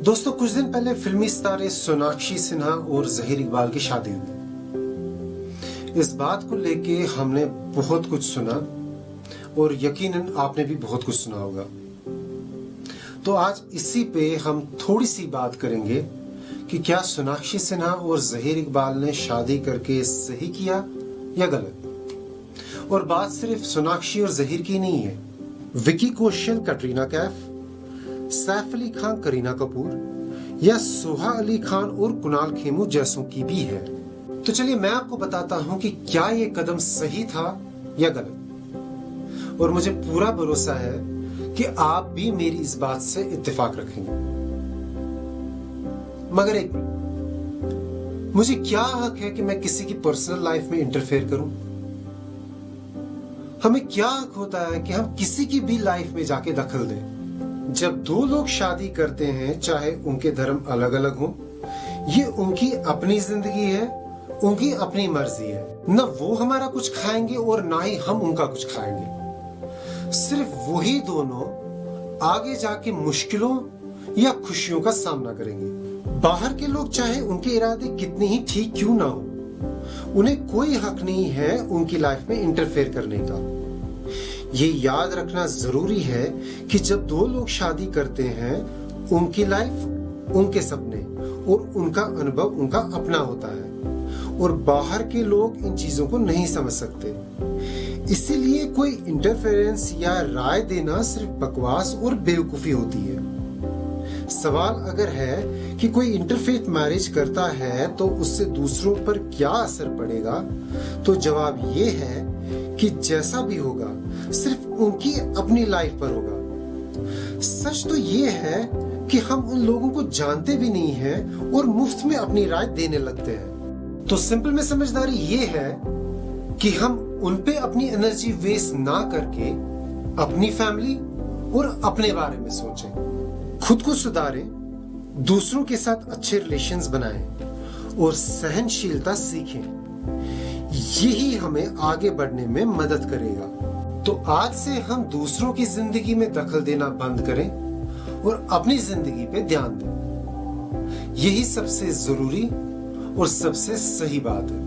दोस्तों, कुछ दिन पहले फिल्मी सितारे सोनाक्षी सिन्हा और जहीर इकबाल की शादी हुई। इस बात को लेके हमने बहुत कुछ सुना और यकीनन आपने भी बहुत कुछ सुना होगा। तो आज इसी पे हम थोड़ी सी बात करेंगे कि क्या सोनाक्षी सिन्हा और जहीर इकबाल ने शादी करके सही किया या गलत। और बात सिर्फ सोनाक्षी और जहीर की नहीं है, विकी कौशल कटरीना कैफ, सैफ अली खान करीना कपूर या सोहा अली खान और कुणाल खेमू जैसों की भी है। तो चलिए मैं आपको बताता हूं कि क्या ये कदम सही था या गलत। और मुझे पूरा भरोसा है कि आप भी मेरी इस बात से इत्तेफाक रखेंगे। मगर एक मिनट, मुझे क्या हक है कि मैं किसी की पर्सनल लाइफ में इंटरफेयर करूं? हमें क्या हक होता है कि हम किसी की भी लाइफ में जाके दखल दें? जब दो लोग शादी करते हैं, चाहे उनके धर्म अलग अलग हों, ये उनकी अपनी जिंदगी है, उनकी अपनी मर्जी है। न वो हमारा कुछ खाएंगे और ना ही हम उनका कुछ खाएंगे। सिर्फ वही दोनों आगे जाके मुश्किलों या खुशियों का सामना करेंगे। बाहर के लोग चाहे उनके इरादे कितने ही ठीक क्यों ना हो, उन्हें कोई हक नहीं है उनकी लाइफ में इंटरफेयर करने का। ये याद रखना जरूरी है कि जब दो लोग शादी करते हैं, उनकी लाइफ, उनके सपने और उनका अनुभव उनका अपना होता है और बाहर के लोग इन चीजों को नहीं समझ सकते। इसीलिए कोई इंटरफेरेंस या राय देना सिर्फ बकवास और बेवकूफी होती है। सवाल अगर है कि कोई इंटरफेथ मैरिज करता है तो उससे दूसरों पर क्या असर पड़ेगा, तो जवाब ये है कि जैसा भी होगा सिर्फ उनकी अपनी लाइफ पर होगा। सच तो ये है कि हम उन लोगों को जानते भी नहीं हैं और मुफ्त में अपनी राय देने लगते हैं। तो सिंपल में समझदारी ये है कि हम उन पे अपनी एनर्जी वेस्ट ना करके अपनी फैमिली और अपने बारे में सोचें, खुद को सुधारें, दूसरों के साथ अच्छे रिलेशंस बनाएं और सहनशीलता सीखें। यही हमें आगे बढ़ने में मदद करेगा। तो आज से हम दूसरों की जिंदगी में दखल देना बंद करें और अपनी जिंदगी पे ध्यान दें। यही सबसे जरूरी और सबसे सही बात है।